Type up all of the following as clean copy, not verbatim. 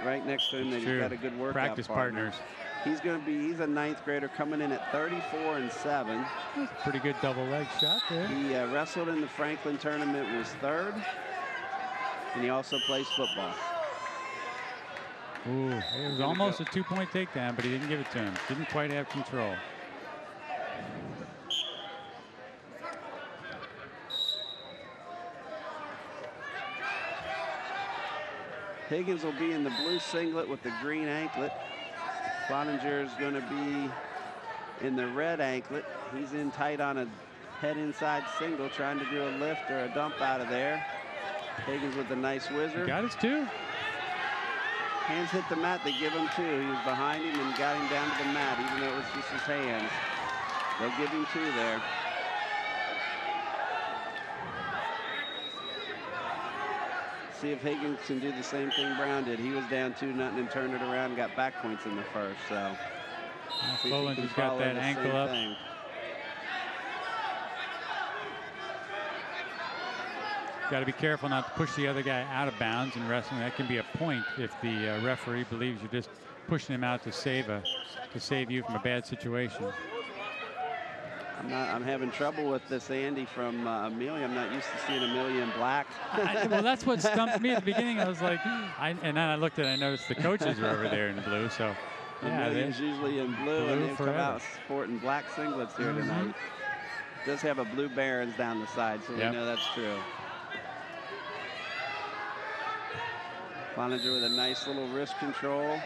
right next to him. He's got a good workout practice partners. He's a ninth grader coming in at 34-7. Pretty good double leg shot there. He wrestled in the Franklin tournament, was third, and he also plays football. Ooh, it was almost a 2-point takedown, but he didn't give it to him. Didn't quite have control. Higgins will be in the blue singlet with the green anklet. Cloninger is going to be in the red anklet. He's in tight on a head inside single, trying to do a lift or a dump out of there. Higgins with a nice whizzer. Got his two. Hands hit the mat, they give him two. He was behind him and got him down to the mat, even though it was just his hands. They'll give him two there. See if Higgins can do the same thing Brown did. He was down 2-0 and turned it around and got back points in the first. So Clolinger's got that ankle up. Got to be careful not to push the other guy out of bounds in wrestling. That can be a point if the referee believes you're just pushing him out to save you from a bad situation. I'm having trouble with this Andy from Amelia. I'm not used to seeing Amelia in black. Well, that's what stumped me at the beginning. I was like, and then I looked at it, I noticed the coaches were over there in blue. So yeah, Amelia's usually in blue and they come out sporting black singlets here tonight. Does have a blue Barons down the side, so we know that's true. Cloninger with a nice little wrist control.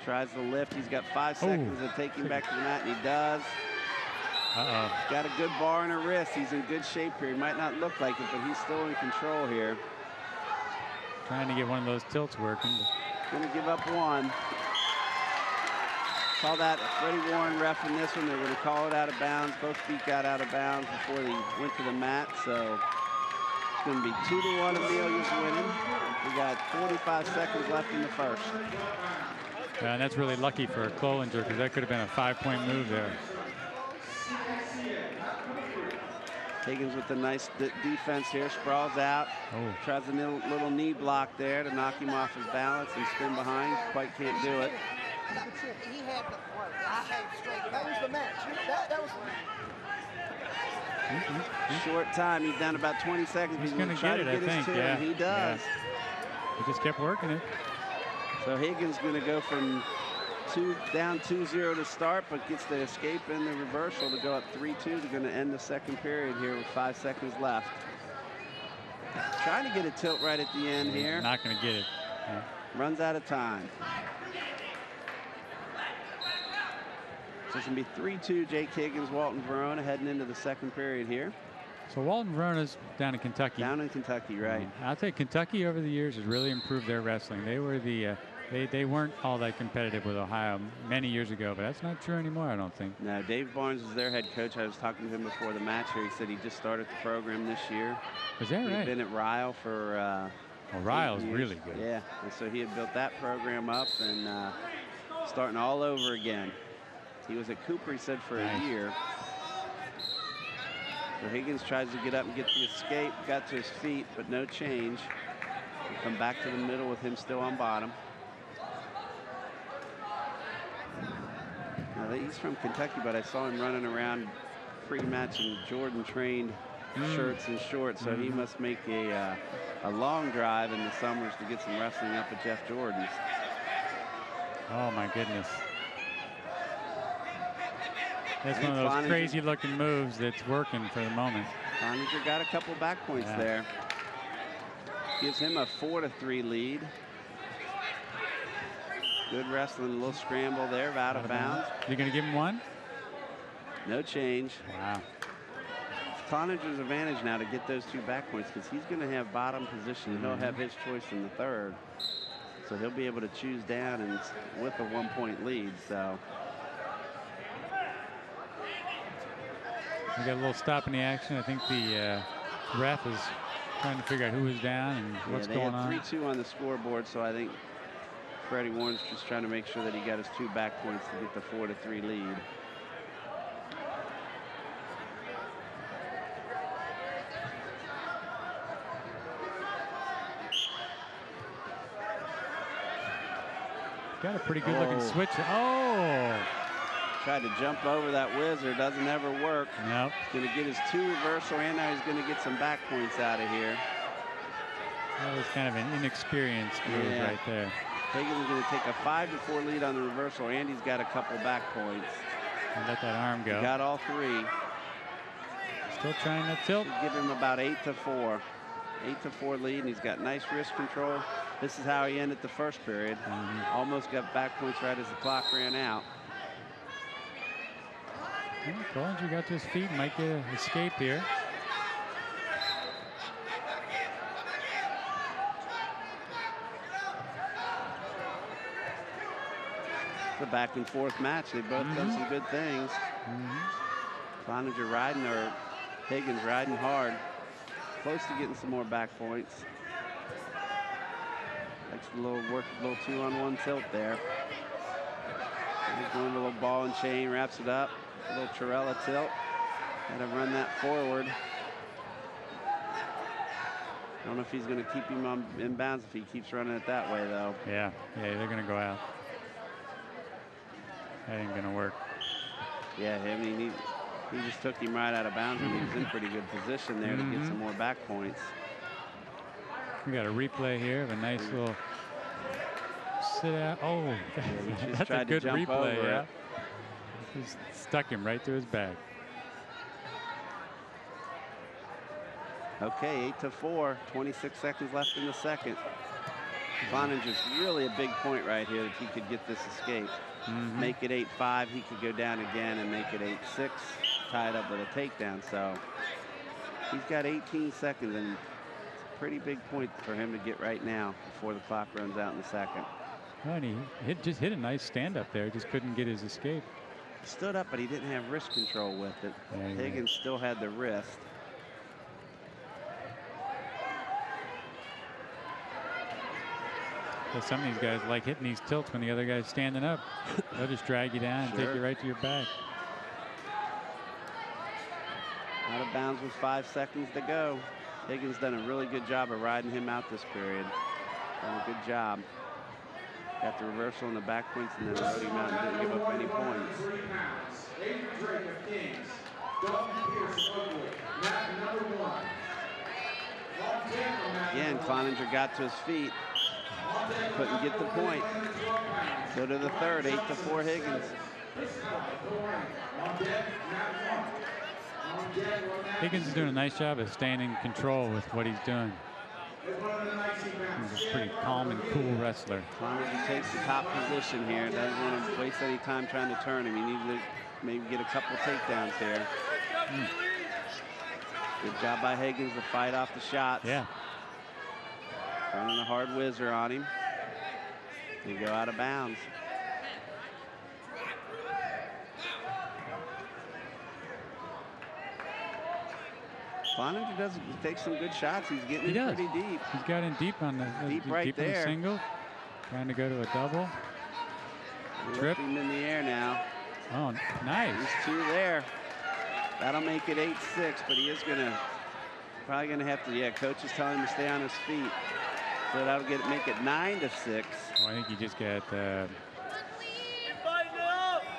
Tries to lift. He's got 5 seconds to take him back to the mat, and he does. Got a good bar in her wrist. He's in good shape here. He might not look like it, but he's still in control here. Trying to get one of those tilts working. Going to give up one. Saw that Freddie Warren ref in this one. They were going to call it out of bounds. Both feet got out of bounds before they went to the mat. So it's going to be 2-1 Amelia's winning. We got 45 seconds left in the first. Yeah, and that's really lucky for Cloninger because that could have been a 5-point move there. Higgins with the nice defense here, sprawls out. Tries a little knee block there to knock him off his balance and spin behind. Quite can't do it. He had the work. I had straight. That was the match. That was short time. He's down about 20 seconds. He's going to get it, I think. Yeah, he does. Yeah. He just kept working it. So Higgins going to go from down 2-0 to start, but gets the escape and the reversal to go up 3-2. They're going to end the second period here with 5 seconds left. Trying to get a tilt right at the end here. Not going to get it. Yeah. Runs out of time. So it's going to be 3-2 Jake Higgins, Walton-Verona heading into the second period here. So Walton-Verona's down in Kentucky. Down in Kentucky, right. I'll tell you, Kentucky over the years has really improved their wrestling. They were they weren't all that competitive with Ohio many years ago, but that's not true anymore, I don't think. No, Dave Barnes is their head coach. I was talking to him before the match here. He said he just started the program this year. Is that right? He'd been at Ryle for well, Ryle's really good. Yeah, and so he had built that program up and starting all over again. He was at Cooper, he said, for a year. So Higgins tries to get up and get the escape, got to his feet, but no change. We'll come back to the middle with him still on bottom. Now, he's from Kentucky, but I saw him running around pre-match in Jordan-trained shirts and shorts, so he must make a long drive in the summers to get some wrestling up at Jeff Jordan's. Oh, my goodness. That's one of those crazy-looking moves that's working for the moment. Cloninger got a couple back points there. Gives him a 4-3 lead. Good wrestling, a little scramble there, out of bounds. You going to give him one? No change. Wow. It's Cloninger's advantage now to get those 2 back points because he's going to have bottom position. He'll have his choice in the third. So he'll be able to choose down and with a 1-point lead. So we got a little stop in the action. I think the ref is trying to figure out who is down and what's going on. They had 3-2 on the scoreboard, so I think Freddie Warren's just trying to make sure that he got his 2 back points to get the 4-3 lead. got a pretty good looking switch. Oh! Tried to jump over that whizzer, doesn't ever work. Nope. He's gonna get his 2 reversal, and now he's gonna get some back points out of here. That was kind of an inexperienced move right there. Higgins is gonna take a 5-4 lead on the reversal. Andy's got a couple back points. And let that arm go. He got all 3. Still trying to tilt. Should give him about 8-4. 8-4 lead, and he's got nice wrist control. This is how he ended the first period. Almost got back points right as the clock ran out. Cloninger got to his feet, might get an escape here. It's a back and forth match. They've both done some good things. Cloninger riding, or Higgins riding hard. Close to getting some more back points. Likes a little work, a little 2-on-1 tilt there. He's going a little ball and chain, wraps it up. A little Torella tilt. Got to run that forward. I don't know if he's going to keep him on inbounds if he keeps running it that way, though. Yeah, they're going to go out. That ain't going to work. Yeah, he just took him right out of bounds, and he was in pretty good position there to get some more back points. We got a replay here of a nice little sit out. Oh, that's a good replay. Yeah. Just stuck him right to his back. Okay, 8-4, 26 seconds left in the second. Cloninger's really a big point right here if he could get this escape. Make it 8-5, he could go down again and make it 8-6, tied up with a takedown. So he's got 18 seconds, and it's a pretty big point for him to get right now before the clock runs out in the second. Oh, and he just hit a nice stand up there, just couldn't get his escape. He stood up, but he didn't have wrist control with it. Higgins still had the wrist. Well, some of these guys like hitting these tilts when the other guy's standing up. They'll just drag you down and take you right to your back. Out of bounds with 5 seconds to go. Higgins done a really good job of riding him out this period. Done a good job. Got the reversal and the back points, and then rode him out and didn't give up any points. Again, Cloninger got to his feet. Couldn't get the point. Go to the third, 8-4 Higgins. Higgins is doing a nice job of staying in control with what he's doing. He's a pretty calm and cool wrestler. Cloninger takes the top position here. Doesn't want to waste any time trying to turn him. He needs to maybe get a couple takedowns here. Good job by Higgins to fight off the shots. Yeah. Running a hard whizzer on him. They go out of bounds. Cloninger takes some good shots. He's getting in pretty deep. He's got in deep on the right there. On the single. Trying to go to a double. Trip. Him in the air now. Oh, nice. He's 2 there. That'll make it 8-6, but he is probably gonna have to. Yeah, coach is telling him to stay on his feet. So that'll make it 9-6. Oh, I think he just got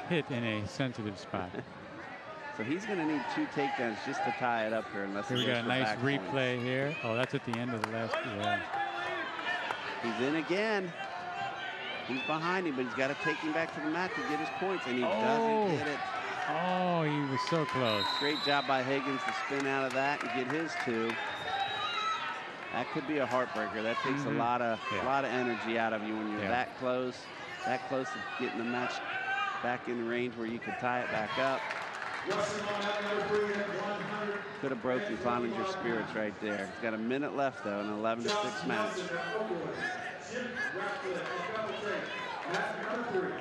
hit in a sensitive spot. So he's going to need 2 takedowns just to tie it up here. Unless we got a nice replay here. Oh, that's at the end of the last. Yeah. He's in again. He's behind him, but he's got to take him back to the mat to get his points, and he doesn't get it. Oh, he was so close. Great job by Higgins to spin out of that and get his 2. That could be a heartbreaker. That takes a lot of energy out of you when you're that close to getting the match back in the range where you could tie it back up. Could have broken Cloninger's spirits right there. He's got a minute left, though, an 11-6 match.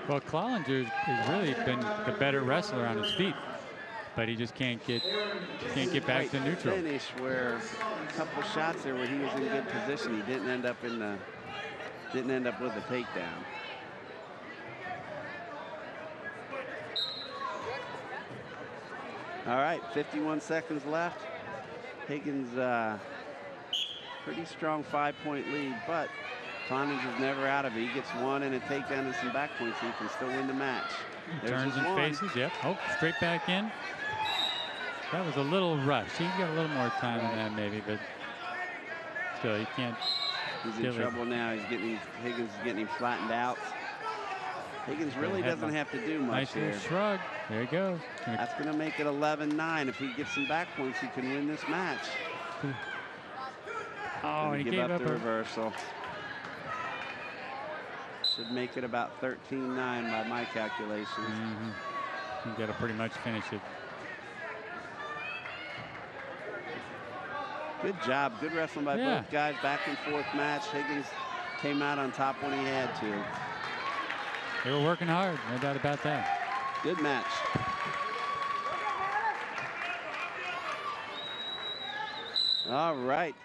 Well, Cloninger has really been the better wrestler on his feet, but he just can't get back to neutral. Finish where a couple shots there where he was in good position. He didn't end up with a takedown. All right, 51 seconds left. Higgins, pretty strong 5-point lead, but Cloninger's never out of it. He gets one and a takedown and some back points, so he can still win the match. Turns and faces, yep. Oh, straight back in. That was a little rushed. He got a little more time than that maybe, but still, he can't. He's in trouble now. Higgins is getting him flattened out. Higgins really doesn't have to do much nice here. little shrug. There he goes. That's going to make it 11-9. If he gets some back points, he can win this match. Oh, he give gave up up the reversal. Should make it about 13-9 by my calculations. You got to pretty much finish it. Good job. Good wrestling by both guys. Back and forth match. Higgins came out on top when he had to. They were working hard, no doubt about that. Good match. All right.